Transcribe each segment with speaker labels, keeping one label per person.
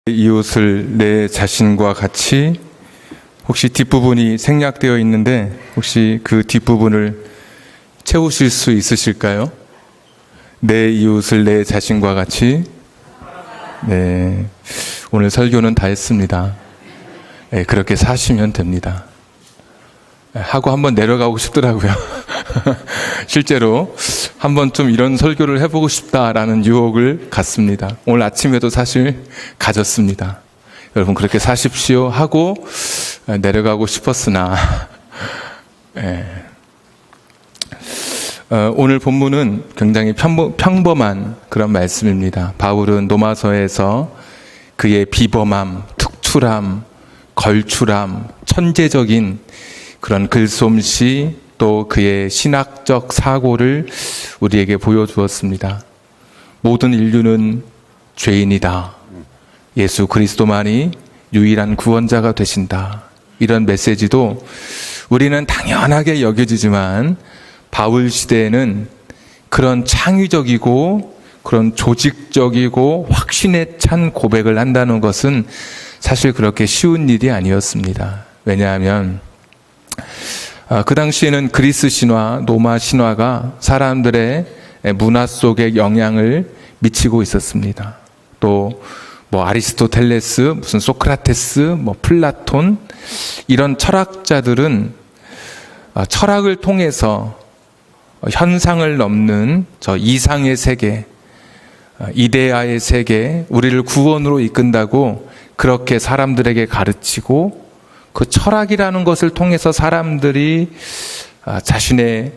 Speaker 1: 이웃을 내 자신과 같이, 혹시 뒷부분이 생략되어 있는데 혹시 그 뒷부분을 채우실 수 있으실까요? 내 이웃을 내 자신과 같이. 네, 오늘 설교는 다 했습니다. 네, 그렇게 사시면 됩니다. 하고 한번 내려가고 싶더라고요. 실제로 한번 좀 이런 설교를 해보고 싶다라는 유혹을 갖습니다. 오늘 아침에도 사실 가졌습니다. 여러분 그렇게 사십시오 하고 내려가고 싶었으나 네. 오늘 본문은 굉장히 평범한 그런 말씀입니다. 바울은 로마서에서 그의 비범함, 특출함, 걸출함, 천재적인 그런 글솜씨, 또 그의 신학적 사고를 우리에게 보여주었습니다. 모든 인류는 죄인이다. 예수 그리스도만이 유일한 구원자가 되신다. 이런 메시지도 우리는 당연하게 여겨지지만 바울 시대에는 그런 창의적이고 그런 조직적이고 확신에 찬 고백을 한다는 것은 사실 그렇게 쉬운 일이 아니었습니다. 왜냐하면 그 당시에는 그리스 신화, 로마 신화가 사람들의 문화 속에 영향을 미치고 있었습니다. 또 아리스토텔레스, 무슨 소크라테스, 플라톤 이런 철학자들은 철학을 통해서 현상을 넘는 저 이상의 세계, 이데아의 세계, 우리를 구원으로 이끈다고 그렇게 사람들에게 가르치고, 그 철학이라는 것을 통해서 사람들이 자신의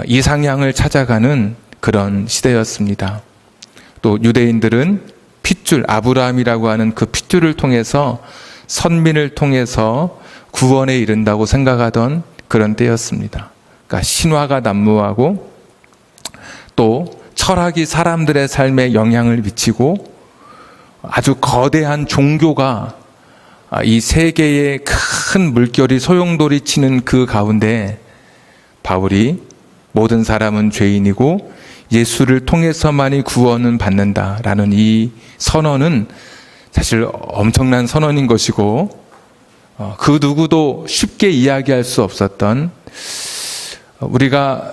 Speaker 1: 이상향을 찾아가는 그런 시대였습니다. 또 유대인들은 핏줄, 아브라함이라고 하는 그 핏줄을 통해서 선민을 통해서 구원에 이른다고 생각하던 그런 때였습니다. 그러니까 신화가 난무하고 또 철학이 사람들의 삶에 영향을 미치고 아주 거대한 종교가 이 세계의 큰 물결이 소용돌이 치는 그 가운데 바울이 모든 사람은 죄인이고 예수를 통해서만이 구원은 받는다라는 이 선언은 사실 엄청난 선언인 것이고, 그 누구도 쉽게 이야기할 수 없었던, 우리가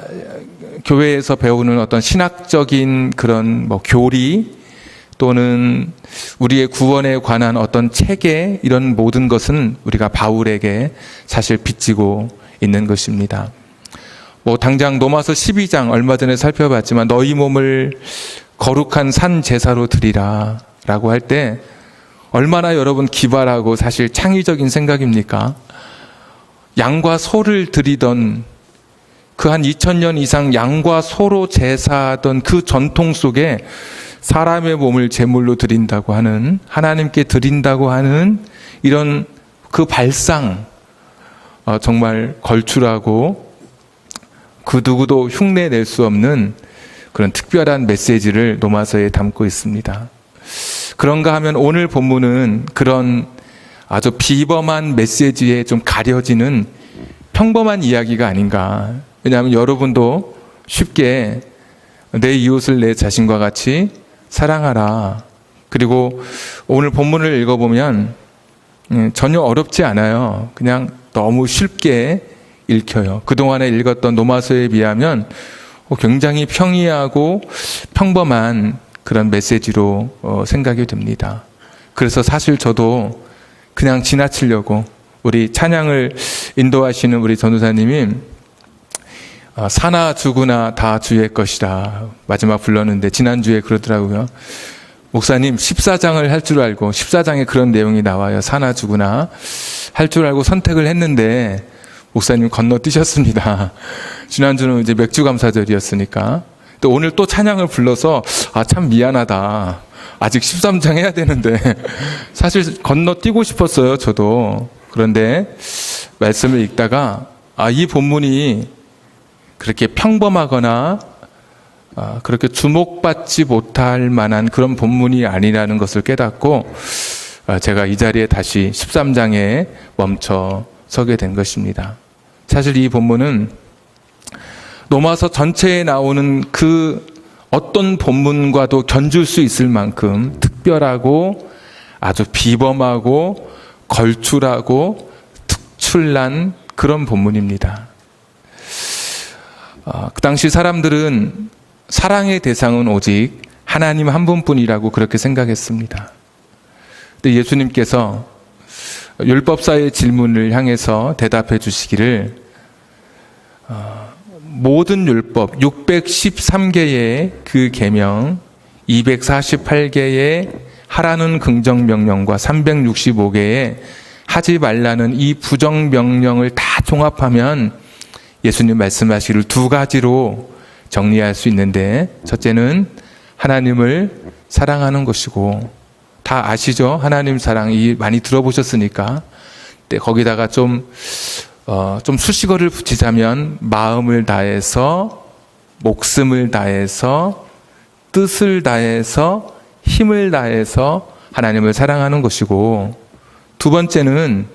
Speaker 1: 교회에서 배우는 어떤 신학적인 그런 교리 또는 우리의 구원에 관한 어떤 체계, 이런 모든 것은 우리가 바울에게 사실 빚지고 있는 것입니다. 당장 로마서 12장 얼마 전에 살펴봤지만 너희 몸을 거룩한 산 제사로 드리라 라고 할 때 얼마나 여러분 기발하고 사실 창의적인 생각입니까? 양과 소를 드리던 그 한 2000년 이상 양과 소로 제사하던 그 전통 속에 사람의 몸을 제물로 드린다고 하는, 하나님께 드린다고 하는 이런 그 발상, 정말 걸출하고 그 누구도 흉내낼 수 없는 그런 특별한 메시지를 로마서에 담고 있습니다. 그런가 하면 오늘 본문은 그런 아주 비범한 메시지에 좀 가려지는 평범한 이야기가 아닌가. 왜냐하면 여러분도 쉽게 내 이웃을 내 자신과 같이 사랑하라. 그리고 오늘 본문을 읽어보면 전혀 어렵지 않아요. 그냥 너무 쉽게 읽혀요. 그동안에 읽었던 로마서에 비하면 굉장히 평이하고 평범한 그런 메시지로 생각이 됩니다. 그래서 사실 저도 그냥 지나치려고, 우리 찬양을 인도하시는 우리 전도사님이 사나 죽으나 다 주의 것이라 마지막 불렀는데 지난주에 그러더라고요. 목사님 14장을 할 줄 알고, 14장에 그런 내용이 나와요. 사나 죽으나 할 줄 알고 선택을 했는데 목사님 건너뛰셨습니다. 지난주는 이제 맥주감사절이었으니까. 또 오늘 또 찬양을 불러서 참 미안하다. 아직 13장 해야 되는데 사실 건너뛰고 싶었어요, 저도. 그런데 말씀을 읽다가 이 본문이 그렇게 평범하거나 그렇게 주목받지 못할 만한 그런 본문이 아니라는 것을 깨닫고 제가 이 자리에 다시 13장에 멈춰 서게 된 것입니다. 사실 이 본문은 로마서 전체에 나오는 그 어떤 본문과도 견줄 수 있을 만큼 특별하고 아주 비범하고 걸출하고 특출난 그런 본문입니다. 그 당시 사람들은 사랑의 대상은 오직 하나님 한 분뿐이라고 그렇게 생각했습니다. 근데 예수님께서 율법사의 질문을 향해서 대답해 주시기를 모든 율법 613개의 그 계명, 248개의 하라는 긍정명령과 365개의 하지 말라는 이 부정명령을 다 종합하면 예수님 말씀하시기를 두 가지로 정리할 수 있는데, 첫째는 하나님을 사랑하는 것이고, 다 아시죠? 하나님 사랑 많이 들어보셨으니까. 근데 거기다가 좀 수식어를 붙이자면 마음을 다해서, 목숨을 다해서, 뜻을 다해서, 힘을 다해서 하나님을 사랑하는 것이고, 두 번째는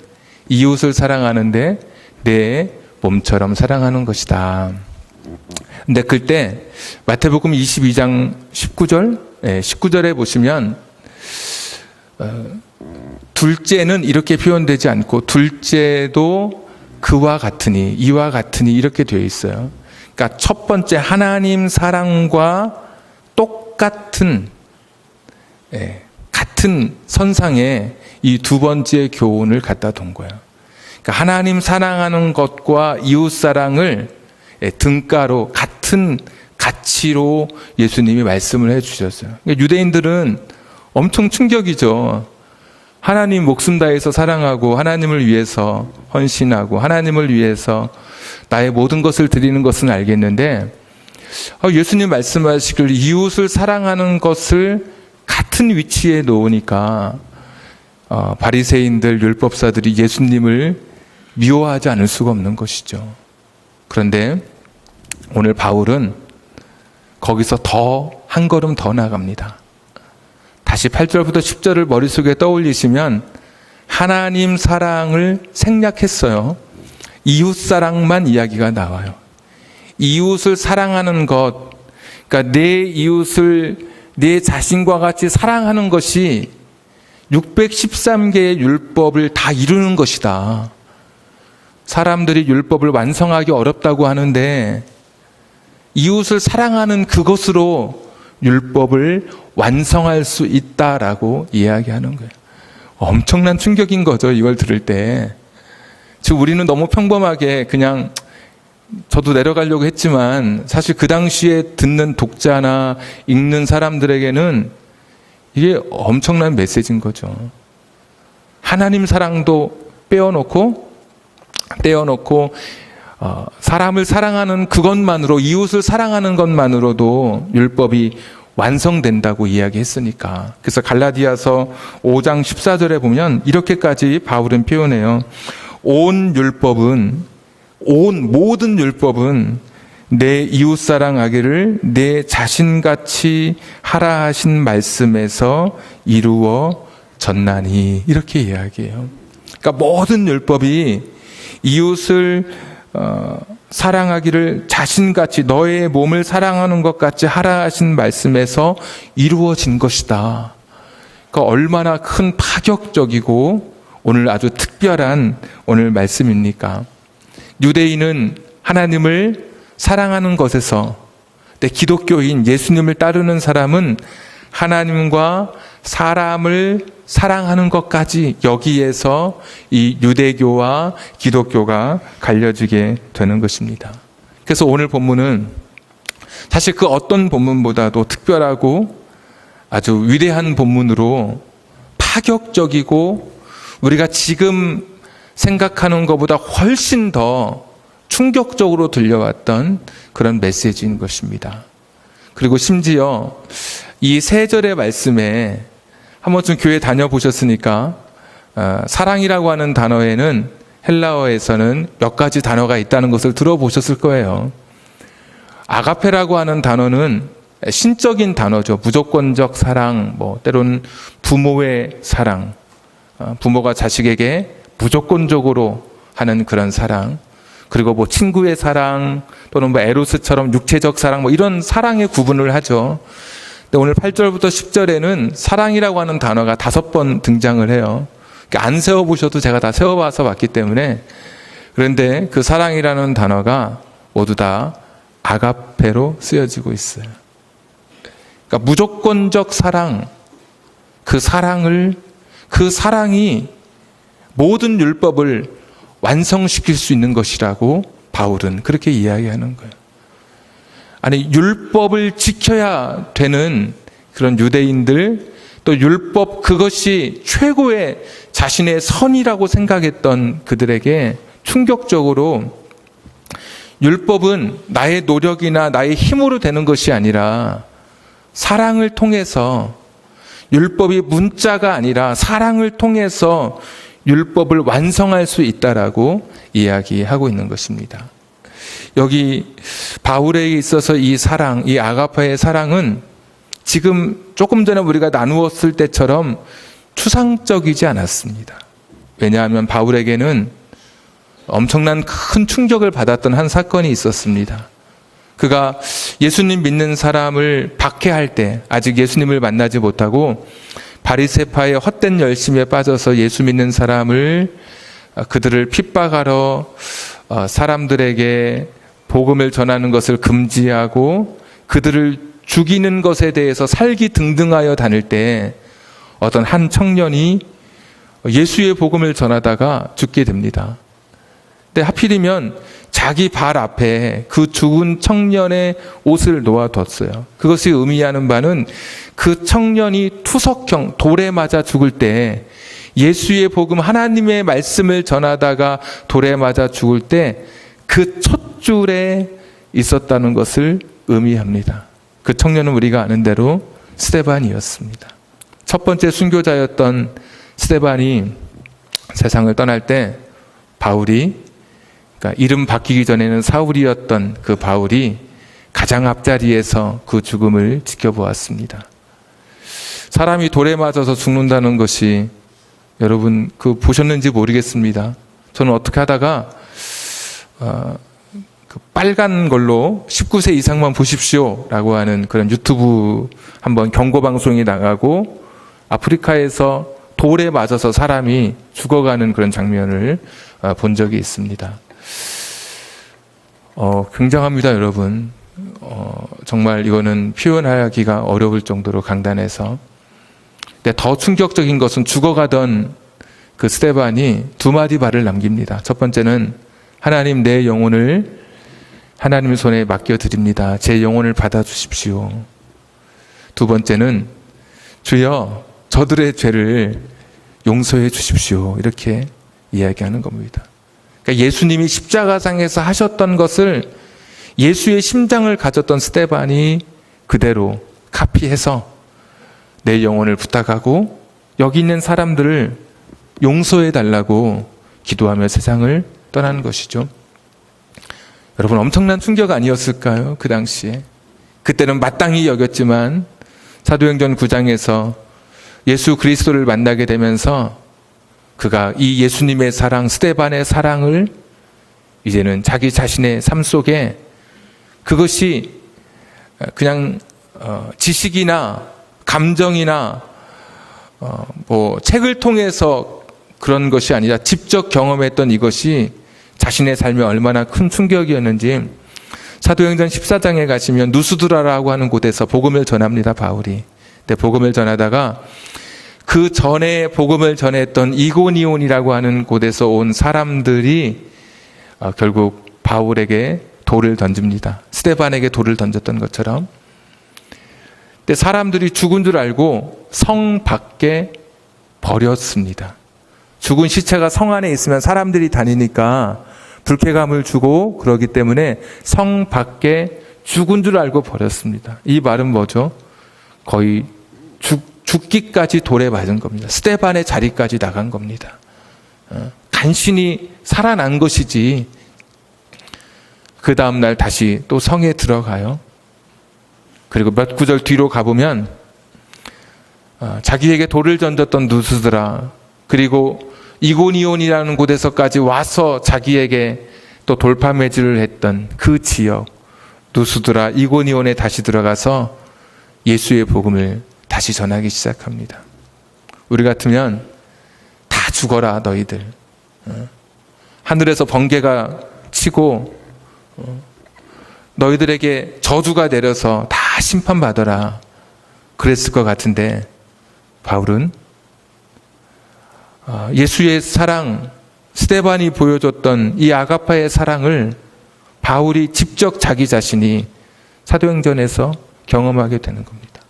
Speaker 1: 이웃을 사랑하는데 내 몸처럼 사랑하는 것이다. 근데 그때 마태복음 22장 19절에 보시면 둘째는 이렇게 표현되지 않고 둘째도 그와 같으니, 이와 같으니 이렇게 되어 있어요. 그러니까 첫 번째 하나님 사랑과 똑같은 같은 선상에 이 두 번째 교훈을 갖다 둔 거예요. 그러니까 하나님 사랑하는 것과 이웃 사랑을 등가로 같은 가치로 예수님이 말씀을 해주셨어요. 그러니까 유대인들은 엄청 충격이죠. 하나님 목숨 다해서 사랑하고 하나님을 위해서 헌신하고 하나님을 위해서 나의 모든 것을 드리는 것은 알겠는데, 예수님 말씀하시길 이웃을 사랑하는 것을 같은 위치에 놓으니까 바리새인들, 율법사들이 예수님을 미워하지 않을 수가 없는 것이죠. 그런데 오늘 바울은 거기서 한 걸음 더 나갑니다. 다시 8절부터 10절을 머릿속에 떠올리시면 하나님 사랑을 생략했어요. 이웃 사랑만 이야기가 나와요. 이웃을 사랑하는 것, 그러니까 내 이웃을 내 자신과 같이 사랑하는 것이 613개의 율법을 다 이루는 것이다. 사람들이 율법을 완성하기 어렵다고 하는데 이웃을 사랑하는 그것으로 율법을 완성할 수 있다라고 이야기하는 거예요. 엄청난 충격인 거죠, 이걸 들을 때. 즉 우리는 너무 평범하게 그냥 저도 내려가려고 했지만 사실 그 당시에 듣는 독자나 읽는 사람들에게는 이게 엄청난 메시지인 거죠. 하나님 사랑도 떼어놓고 사람을 사랑하는 그것만으로, 이웃을 사랑하는 것만으로도 율법이 완성된다고 이야기했으니까. 그래서 갈라디아서 5장 14절에 보면 이렇게까지 바울은 표현해요. 모든 율법은 내 이웃 사랑하기를 내 자신같이 하라 하신 말씀에서 이루어졌나니, 이렇게 이야기해요. 그러니까 모든 율법이 이웃을 사랑하기를 자신같이, 너의 몸을 사랑하는 것 같이 하라 하신 말씀에서 이루어진 것이다. 그러니까 얼마나 큰 파격적이고 오늘 아주 특별한 오늘 말씀입니까? 유대인은 하나님을 사랑하는 것에서, 기독교인 예수님을 따르는 사람은 하나님과 사람을 사랑하는 것까지, 여기에서 이 유대교와 기독교가 갈려지게 되는 것입니다. 그래서 오늘 본문은 사실 그 어떤 본문보다도 특별하고 아주 위대한 본문으로 파격적이고 우리가 지금 생각하는 것보다 훨씬 더 충격적으로 들려왔던 그런 메시지인 것입니다. 그리고 심지어 이 세 절의 말씀에 한 번쯤 교회 다녀보셨으니까 사랑이라고 하는 단어에는 헬라어에서는 몇 가지 단어가 있다는 것을 들어보셨을 거예요. 아가페라고 하는 단어는 신적인 단어죠. 무조건적 사랑, 때로는 부모의 사랑, 부모가 자식에게 무조건적으로 하는 그런 사랑, 그리고 친구의 사랑, 또는 에로스처럼 육체적 사랑, 이런 사랑의 구분을 하죠. 근데 오늘 8절부터 10절에는 사랑이라고 하는 단어가 5번 등장을 해요. 안 세워보셔도 제가 다 세워봐서 봤기 때문에. 그런데 그 사랑이라는 단어가 모두 다 아가페로 쓰여지고 있어요. 그러니까 무조건적 사랑, 그 사랑이 모든 율법을 완성시킬 수 있는 것이라고 바울은 그렇게 이야기하는 거예요. 아니, 율법을 지켜야 되는 그런 유대인들, 또 율법 그것이 최고의 자신의 선이라고 생각했던 그들에게 충격적으로 율법은 나의 노력이나 나의 힘으로 되는 것이 아니라 사랑을 통해서, 율법이 문자가 아니라 사랑을 통해서 율법을 완성할 수 있다라고 이야기하고 있는 것입니다. 여기 바울에게 있어서 이 사랑, 이 아가파의 사랑은 지금 조금 전에 우리가 나누었을 때처럼 추상적이지 않았습니다. 왜냐하면 바울에게는 엄청난 큰 충격을 받았던 한 사건이 있었습니다. 그가 예수님 믿는 사람을 박해할 때, 아직 예수님을 만나지 못하고 바리새파의 헛된 열심에 빠져서 예수 믿는 사람을, 그들을 핍박하러 사람들에게 복음을 전하는 것을 금지하고 그들을 죽이는 것에 대해서 살기등등하여 다닐 때 어떤 한 청년이 예수의 복음을 전하다가 죽게 됩니다. 근데 하필이면 자기 발 앞에 그 죽은 청년의 옷을 놓아뒀어요. 그것이 의미하는 바는 그 청년이 투석형, 돌에 맞아 죽을 때, 예수의 복음, 하나님의 말씀을 전하다가 돌에 맞아 죽을 때 그 첫 줄에 있었다는 것을 의미합니다. 그 청년은 우리가 아는 대로 스데반이었습니다. 첫 번째 순교자였던 스데반이 세상을 떠날 때 바울이, 그러니까 이름 바뀌기 전에는 사울이었던 그 바울이 가장 앞자리에서 그 죽음을 지켜보았습니다. 사람이 돌에 맞아서 죽는다는 것이 여러분 그 보셨는지 모르겠습니다. 저는 어떻게 하다가 그 빨간 걸로 19세 이상만 보십시오 라고 하는 그런 유튜브 한번 경고방송이 나가고 아프리카에서 돌에 맞아서 사람이 죽어가는 그런 장면을 본 적이 있습니다. 굉장합니다, 여러분. 정말 이거는 표현하기가 어려울 정도로 강단해서. 근데 더 충격적인 것은 죽어가던 그 스데반이 두 마디 말을 남깁니다. 첫 번째는 하나님, 내 영혼을 하나님 손에 맡겨드립니다. 제 영혼을 받아주십시오. 두 번째는 주여 저들의 죄를 용서해 주십시오. 이렇게 이야기하는 겁니다. 그러니까 예수님이 십자가상에서 하셨던 것을 예수의 심장을 가졌던 스데반이 그대로 카피해서 내 영혼을 부탁하고 여기 있는 사람들을 용서해 달라고 기도하며 세상을 떠나는 것이죠. 여러분, 엄청난 충격 아니었을까요? 그 당시에. 그때는 마땅히 여겼지만 사도행전 9장에서 예수 그리스도를 만나게 되면서 그가 이 예수님의 사랑, 스데반의 사랑을 이제는 자기 자신의 삶 속에, 그것이 그냥 지식이나 감정이나 뭐 책을 통해서 그런 것이 아니라 직접 경험했던 이것이 자신의 삶에 얼마나 큰 충격이었는지 사도행전 14장에 가시면 누스드라라고 하는 곳에서 복음을 전합니다, 바울이. 근데 복음을 전하다가 그 전에 복음을 전했던 이고니온이라고 하는 곳에서 온 사람들이 결국 바울에게 돌을 던집니다. 스데반에게 돌을 던졌던 것처럼. 근데 사람들이 죽은 줄 알고 성 밖에 버렸습니다. 죽은 시체가 성 안에 있으면 사람들이 다니니까 불쾌감을 주고 그러기 때문에 성 밖에 죽은 줄 알고 버렸습니다. 이 말은 뭐죠? 거의 죽기까지 돌에 맞은 겁니다. 스데반의 자리까지 나간 겁니다. 간신히 살아난 것이지. 그 다음날 다시 또 성에 들어가요. 그리고 몇 구절 뒤로 가보면 자기에게 돌을 던졌던 누스드라, 그리고 이고니온이라는 곳에서까지 와서 자기에게 또 돌파매질을 했던 그 지역, 누스드라, 이고니온에 다시 들어가서 예수의 복음을 다시 전하기 시작합니다. 우리 같으면 다 죽어라 너희들. 하늘에서 번개가 치고 너희들에게 저주가 내려서 다 심판받아라. 그랬을 것 같은데 바울은 예수의 사랑, 스데반이 보여줬던 이 아가파의 사랑을 바울이 직접 자기 자신이 사도행전에서 경험하게 되는 겁니다.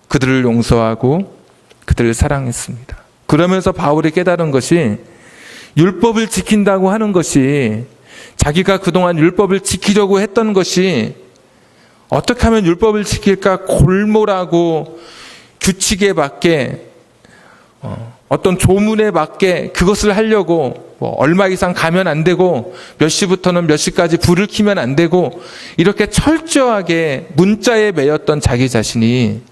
Speaker 1: 그들을 용서하고 그들을 사랑했습니다. 그러면서 바울이 깨달은 것이 율법을 지킨다고 하는 것이, 자기가 그동안 율법을 지키려고 했던 것이 어떻게 하면 율법을 지킬까 골몰하고 규칙에 맞게 어떤 조문에 맞게 그것을 하려고 얼마 이상 가면 안 되고 몇 시부터는 몇 시까지 불을 켜면 안 되고 이렇게 철저하게 문자에 매였던 자기 자신이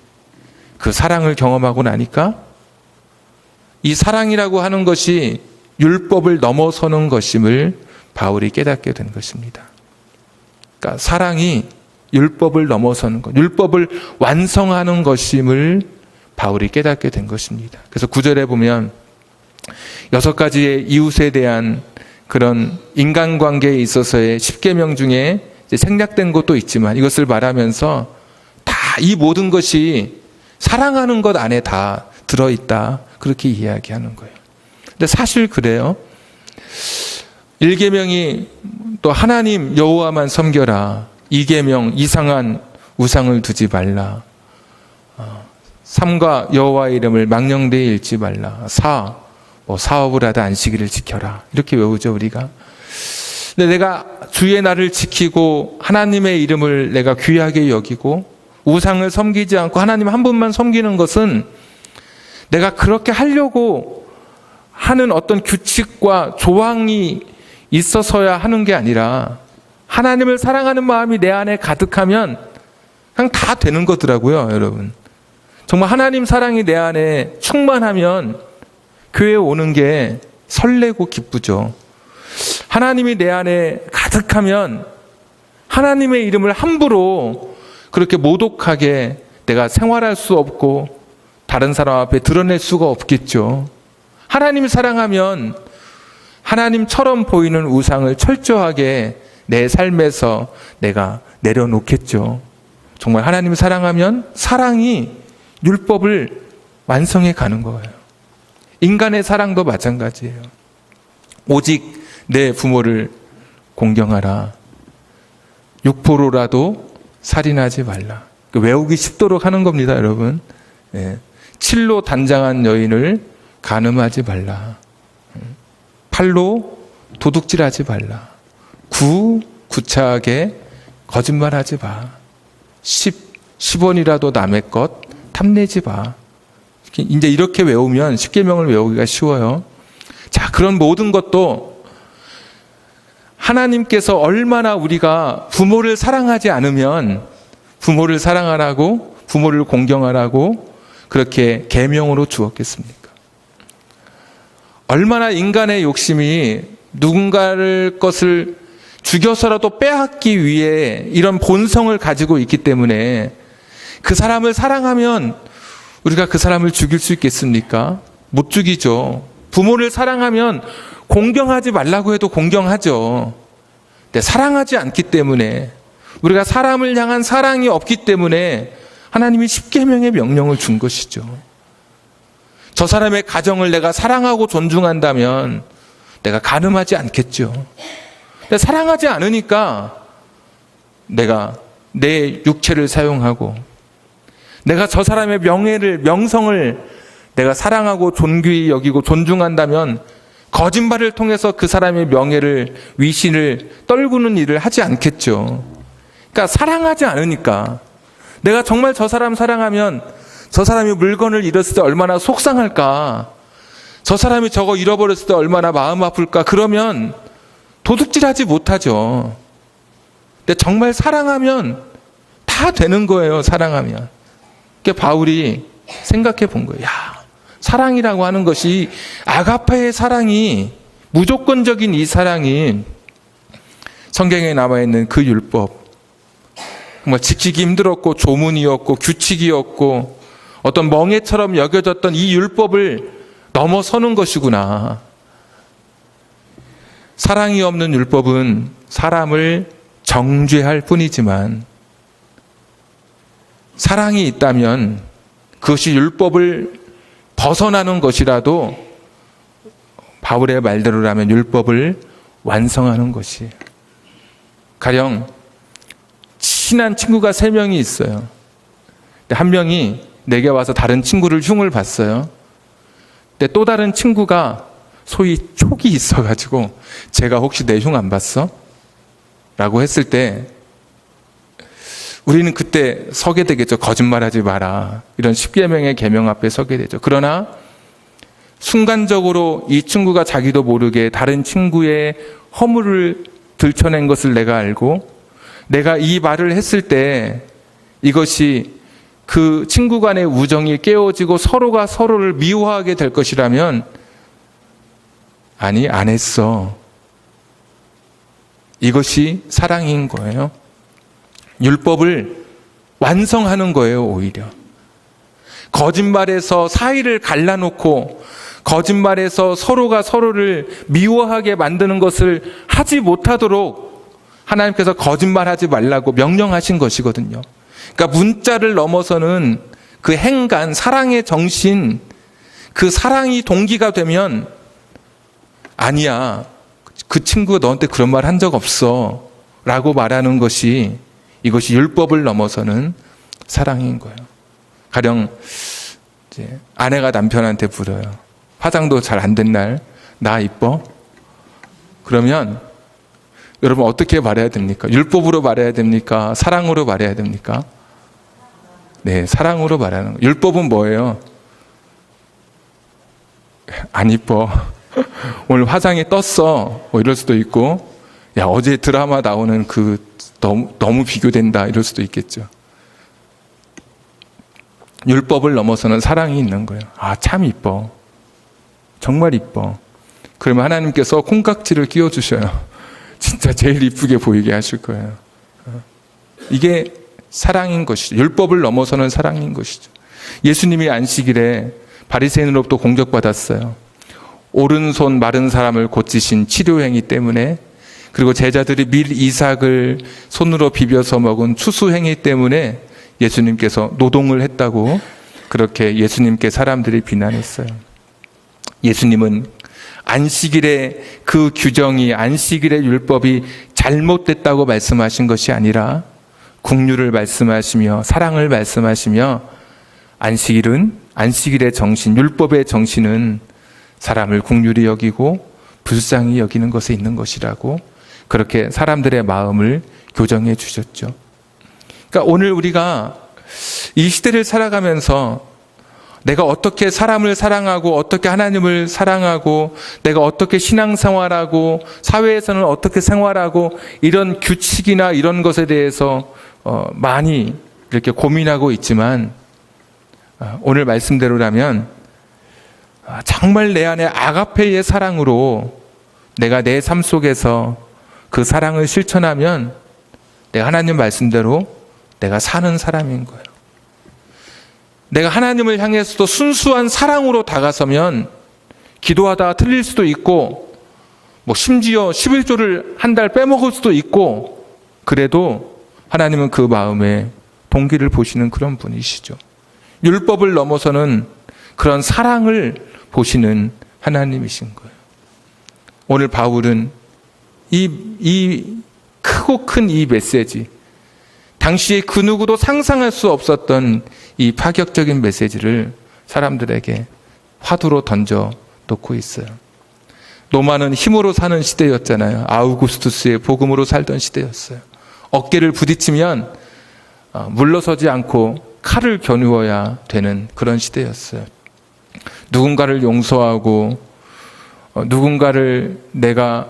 Speaker 1: 그 사랑을 경험하고 나니까 이 사랑이라고 하는 것이 율법을 넘어서는 것임을 바울이 깨닫게 된 것입니다. 그러니까 사랑이 율법을 넘어서는 것, 율법을 완성하는 것임을 바울이 깨닫게 된 것입니다. 그래서 9절에 보면 6가지의 이웃에 대한 그런 인간관계에 있어서의 10계명 중에 생략된 것도 있지만 이것을 말하면서 다 이 모든 것이 사랑하는 것 안에 다 들어있다, 그렇게 이야기하는 거예요. 근데 사실 그래요. 1계명이 또 하나님 여호와만 섬겨라. 2계명 이상한 우상을 두지 말라. 3과 여호와의 이름을 망령되이 읽지 말라. 4 사업을 하다 안식일을 지켜라. 이렇게 외우죠 우리가. 근데 내가 주의 날을 지키고 하나님의 이름을 내가 귀하게 여기고 우상을 섬기지 않고 하나님 한 분만 섬기는 것은 내가 그렇게 하려고 하는 어떤 규칙과 조항이 있어서야 하는 게 아니라 하나님을 사랑하는 마음이 내 안에 가득하면 그냥 다 되는 거더라고요, 여러분. 정말 하나님 사랑이 내 안에 충만하면 교회에 오는 게 설레고 기쁘죠. 하나님이 내 안에 가득하면 하나님의 이름을 함부로 그렇게 모독하게 내가 생활할 수 없고 다른 사람 앞에 드러낼 수가 없겠죠. 하나님 사랑하면 하나님처럼 보이는 우상을 철저하게 내 삶에서 내가 내려놓겠죠. 정말 하나님 사랑하면 사랑이 율법을 완성해 가는 거예요. 인간의 사랑도 마찬가지예요. 오직 내 부모를 공경하라. 육포로라도 살인하지 말라. 외우기 쉽도록 하는 겁니다, 여러분. 칠로 단장한 여인을 간음하지 말라. 팔로 도둑질하지 말라. 구차하게 거짓말하지 마. 10원이라도 남의 것 탐내지 마. 이제 이렇게 외우면 10계명을 외우기가 쉬워요. 자, 그런 모든 것도 하나님께서 얼마나 우리가 부모를 사랑하지 않으면 부모를 사랑하라고, 부모를 공경하라고 그렇게 계명으로 주었겠습니까? 얼마나 인간의 욕심이 누군가를 것을 죽여서라도 빼앗기 위해 이런 본성을 가지고 있기 때문에 그 사람을 사랑하면 우리가 그 사람을 죽일 수 있겠습니까? 못 죽이죠. 부모를 사랑하면 공경하지 말라고 해도 공경하죠. 근데 사랑하지 않기 때문에, 우리가 사람을 향한 사랑이 없기 때문에 하나님이 10계명의 명령을 준 것이죠. 저 사람의 가정을 내가 사랑하고 존중한다면 내가 간음하지 않겠죠. 근데 사랑하지 않으니까 내가 내 육체를 사용하고 내가 저 사람의 명성을 내가 사랑하고 존귀히 여기고 존중한다면 거짓말을 통해서 그 사람의 명예를, 위신을 떨구는 일을 하지 않겠죠. 그러니까 사랑하지 않으니까, 내가 정말 저 사람 사랑하면 저 사람이 물건을 잃었을 때 얼마나 속상할까, 저 사람이 저거 잃어버렸을 때 얼마나 마음 아플까, 그러면 도둑질하지 못하죠. 근데 정말 사랑하면 다 되는 거예요, 사랑하면. 그러니까 바울이 생각해 본 거예요. 야, 사랑이라고 하는 것이, 아가파의 사랑이, 무조건적인 이 사랑이 성경에 남아있는 그 율법, 정말 지키기 힘들었고 조문이었고 규칙이었고 어떤 멍해처럼 여겨졌던 이 율법을 넘어서는 것이구나. 사랑이 없는 율법은 사람을 정죄할 뿐이지만 사랑이 있다면 그것이 율법을 벗어나는 것이라도 바울의 말대로라면 율법을 완성하는 것이에요. 가령 친한 친구가 3명이 있어요. 근데 한 명이 내게 와서 다른 친구를 흉을 봤어요. 근데 또 다른 친구가 소위 촉이 있어가지고 제가 혹시 내 흉 안 봤어? 라고 했을 때 우리는 그때 서게 되겠죠. 거짓말하지 마라. 이런 10계명의 계명 앞에 서게 되죠. 그러나 순간적으로 이 친구가 자기도 모르게 다른 친구의 허물을 들춰낸 것을 내가 알고 내가 이 말을 했을 때 이것이 그 친구 간의 우정이 깨어지고 서로가 서로를 미워하게 될 것이라면 아니, 안 했어. 이것이 사랑인 거예요. 율법을 완성하는 거예요, 오히려. 거짓말에서 사이를 갈라놓고 거짓말에서 서로가 서로를 미워하게 만드는 것을 하지 못하도록 하나님께서 거짓말하지 말라고 명령하신 것이거든요. 그러니까 문자를 넘어서는 그 행간, 사랑의 정신, 그 사랑이 동기가 되면 아니야, 그 친구가 너한테 그런 말 한 적 없어 라고 말하는 것이 이것이 율법을 넘어서는 사랑인 거예요. 가령 이제 아내가 남편한테 물어요. 화장도 잘 안 된 날, 나 이뻐? 그러면 여러분 어떻게 말해야 됩니까? 율법으로 말해야 됩니까? 사랑으로 말해야 됩니까? 네, 사랑으로 말하는 거예요. 율법은 뭐예요? 안 이뻐. 오늘 화장이 떴어. 뭐 이럴 수도 있고, 야, 어제 드라마 나오는 그 너무 비교된다. 이럴 수도 있겠죠. 율법을 넘어서는 사랑이 있는 거예요. 아, 참 이뻐. 정말 이뻐. 그러면 하나님께서 콩깍지를 끼워주셔요. 진짜 제일 이쁘게 보이게 하실 거예요. 이게 사랑인 것이죠. 율법을 넘어서는 사랑인 것이죠. 예수님이 안식일에 바리새인으로부터 공격받았어요. 오른손 마른 사람을 고치신 치료행위 때문에, 그리고 제자들이 밀 이삭을 손으로 비벼서 먹은 추수행위 때문에 예수님께서 노동을 했다고 그렇게 예수님께 사람들이 비난했어요. 예수님은 안식일의 그 규정이, 안식일의 율법이 잘못됐다고 말씀하신 것이 아니라 긍휼을 말씀하시며 사랑을 말씀하시며 안식일의 정신, 율법의 정신은 사람을 긍휼히 여기고 불쌍히 여기는 것에 있는 것이라고 그렇게 사람들의 마음을 교정해 주셨죠. 그러니까 오늘 우리가 이 시대를 살아가면서 내가 어떻게 사람을 사랑하고 어떻게 하나님을 사랑하고 내가 어떻게 신앙생활하고 사회에서는 어떻게 생활하고 이런 규칙이나 이런 것에 대해서 많이 이렇게 고민하고 있지만 오늘 말씀대로라면 정말 내 안에 아가페의 사랑으로 내가 내 삶 속에서 그 사랑을 실천하면 내가 하나님 말씀대로 내가 사는 사람인 거예요. 내가 하나님을 향해서도 순수한 사랑으로 다가서면 기도하다가 틀릴 수도 있고 뭐 심지어 11조를 한 달 빼먹을 수도 있고 그래도 하나님은 그 마음에 동기를 보시는 그런 분이시죠. 율법을 넘어서는 그런 사랑을 보시는 하나님이신 거예요. 오늘 바울은 이 크고 큰 이 메시지, 당시에 그 누구도 상상할 수 없었던 이 파격적인 메시지를 사람들에게 화두로 던져 놓고 있어요. 로마는 힘으로 사는 시대였잖아요. 아우구스투스의 복음으로 살던 시대였어요. 어깨를 부딪히면 물러서지 않고 칼을 겨누어야 되는 그런 시대였어요. 누군가를 용서하고 누군가를 내가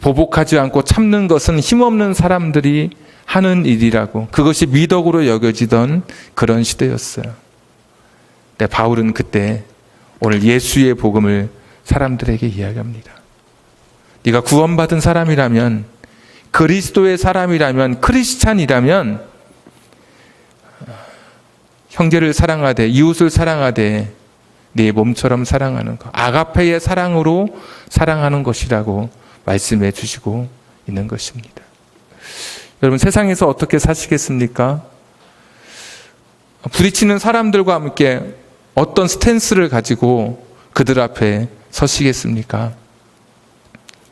Speaker 1: 보복하지 않고 참는 것은 힘없는 사람들이 하는 일이라고, 그것이 미덕으로 여겨지던 그런 시대였어요. 근데 바울은 그때 오늘 예수의 복음을 사람들에게 이야기합니다. 네가 구원받은 사람이라면, 그리스도의 사람이라면, 크리스찬이라면 형제를 사랑하되 이웃을 사랑하되 네 몸처럼 사랑하는 것, 아가페의 사랑으로 사랑하는 것이라고 말씀해 주시고 있는 것입니다. 여러분, 세상에서 어떻게 사시겠습니까? 부딪히는 사람들과 함께 어떤 스탠스를 가지고 그들 앞에 서시겠습니까?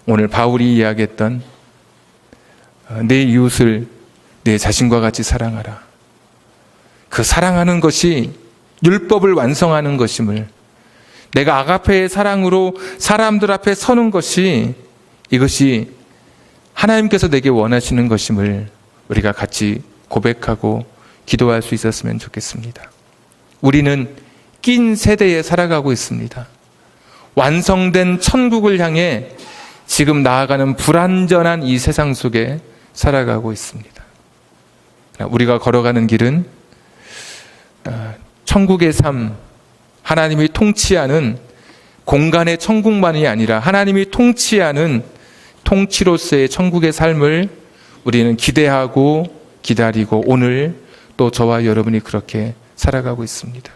Speaker 1: 오늘 바울이 이야기했던 내 이웃을 내 자신과 같이 사랑하라. 그 사랑하는 것이 율법을 완성하는 것임을, 내가 아가페의 사랑으로 사람들 앞에 서는 것이, 이것이 하나님께서 내게 원하시는 것임을 우리가 같이 고백하고 기도할 수 있었으면 좋겠습니다. 우리는 낀 세대에 살아가고 있습니다. 완성된 천국을 향해 지금 나아가는 불완전한 이 세상 속에 살아가고 있습니다. 우리가 걸어가는 길은 천국의 삶, 하나님이 통치하는 공간의 천국만이 아니라 하나님이 통치하는 통치로서의 천국의 삶을 우리는 기대하고 기다리고 오늘 또 저와 여러분이 그렇게 살아가고 있습니다.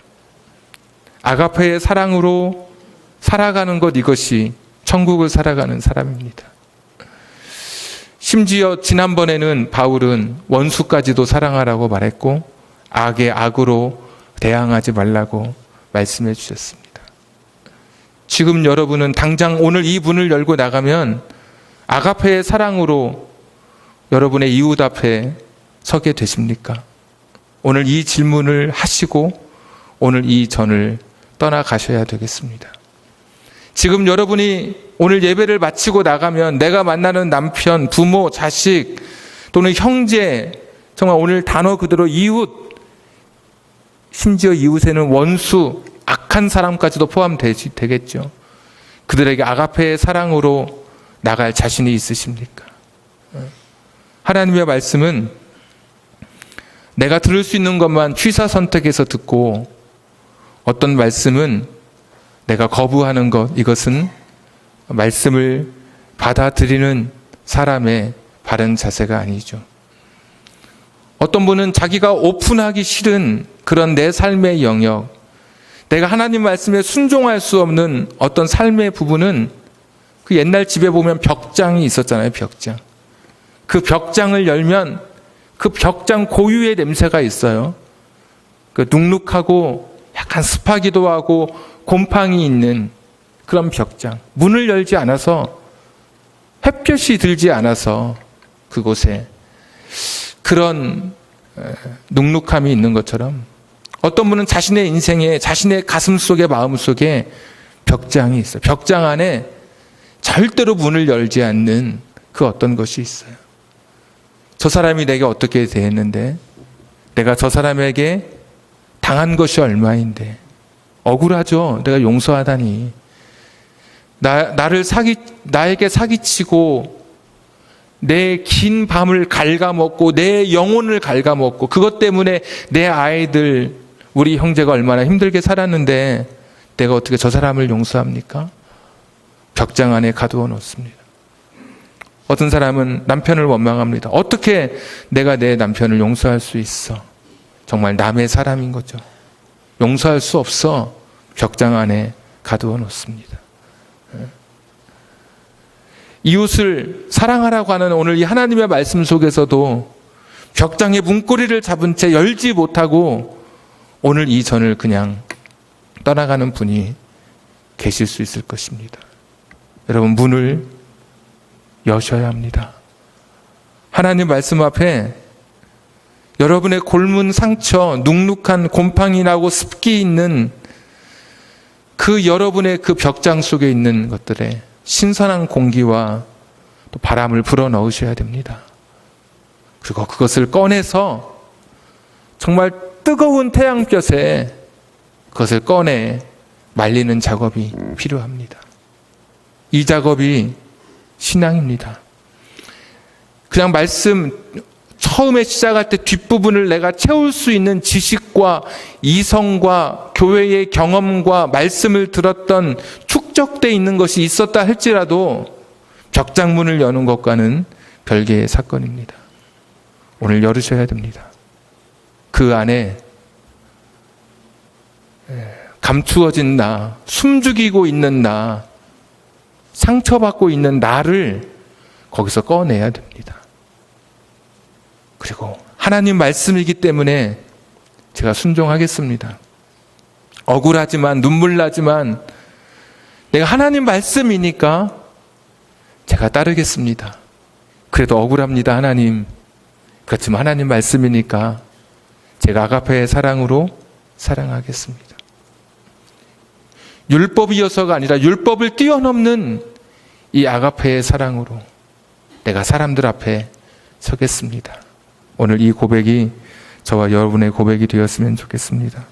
Speaker 1: 아가페의 사랑으로 살아가는 것, 이것이 천국을 살아가는 사람입니다. 심지어 지난번에는 바울은 원수까지도 사랑하라고 말했고 악에 악으로 대항하지 말라고 말씀해 주셨습니다. 지금 여러분은 당장 오늘 이 문을 열고 나가면 아가페의 사랑으로 여러분의 이웃 앞에 서게 되십니까? 오늘 이 질문을 하시고 오늘 이 전을 떠나가셔야 되겠습니다. 지금 여러분이 오늘 예배를 마치고 나가면 내가 만나는 남편, 부모, 자식 또는 형제, 정말 오늘 단어 그대로 이웃, 심지어 이웃에는 원수, 악한 사람까지도 포함되겠죠. 그들에게 아가페의 사랑으로 나갈 자신이 있으십니까? 하나님의 말씀은 내가 들을 수 있는 것만 취사 선택해서 듣고 어떤 말씀은 내가 거부하는 것, 이것은 말씀을 받아들이는 사람의 바른 자세가 아니죠. 어떤 분은 자기가 오픈하기 싫은 그런 내 삶의 영역, 내가 하나님 말씀에 순종할 수 없는 어떤 삶의 부분은 그 옛날 집에 보면 벽장이 있었잖아요. 벽장. 그 벽장을 열면 그 벽장 고유의 냄새가 있어요. 그 눅눅하고 약간 습하기도 하고 곰팡이 있는 그런 벽장. 문을 열지 않아서, 햇볕이 들지 않아서 그곳에 그런 눅눅함이 있는 것처럼 어떤 분은 자신의 인생에, 자신의 가슴 속에, 마음 속에 벽장이 있어요. 벽장 안에 절대로 문을 열지 않는 그 어떤 것이 있어요. 저 사람이 내게 어떻게 대했는데, 내가 저 사람에게 당한 것이 얼마인데, 억울하죠. 내가 용서하다니. 나에게 사기치고 내 긴 밤을 갉아먹고 내 영혼을 갉아먹고 그것 때문에 내 아이들, 우리 형제가 얼마나 힘들게 살았는데 내가 어떻게 저 사람을 용서합니까? 벽장 안에 가두어 놓습니다. 어떤 사람은 남편을 원망합니다. 어떻게 내가 내 남편을 용서할 수 있어? 정말 남의 사람인 거죠. 용서할 수 없어. 벽장 안에 가두어 놓습니다. 이웃을 사랑하라고 하는 오늘 이 하나님의 말씀 속에서도 벽장의 문고리를 잡은 채 열지 못하고 오늘 이 전을 그냥 떠나가는 분이 계실 수 있을 것입니다. 여러분, 문을 여셔야 합니다. 하나님 말씀 앞에 여러분의 골문 상처, 눅눅한 곰팡이 나고 습기 있는 그 여러분의 그 벽장 속에 있는 것들에 신선한 공기와 또 바람을 불어 넣으셔야 됩니다. 그리고 그것을 꺼내서 정말 뜨거운 태양볕에 그것을 꺼내 말리는 작업이 필요합니다. 이 작업이 신앙입니다. 그냥 말씀 처음에 시작할 때 뒷부분을 내가 채울 수 있는 지식과 이성과 교회의 경험과 말씀을 들었던 축적되어 있는 것이 있었다 할지라도 벽장문을 여는 것과는 별개의 사건입니다. 오늘 열으셔야 됩니다. 그 안에 감추어진 나, 숨죽이고 있는 나, 상처받고 있는 나를 거기서 꺼내야 됩니다. 그리고 하나님 말씀이기 때문에 제가 순종하겠습니다. 억울하지만 눈물 나지만 내가 하나님 말씀이니까 제가 따르겠습니다. 그래도 억울합니다, 하나님. 그렇지만 하나님 말씀이니까 제가 아가페의 사랑으로 사랑하겠습니다. 율법이어서가 아니라 율법을 뛰어넘는 이 아가페의 사랑으로 내가 사람들 앞에 서겠습니다. 오늘 이 고백이 저와 여러분의 고백이 되었으면 좋겠습니다.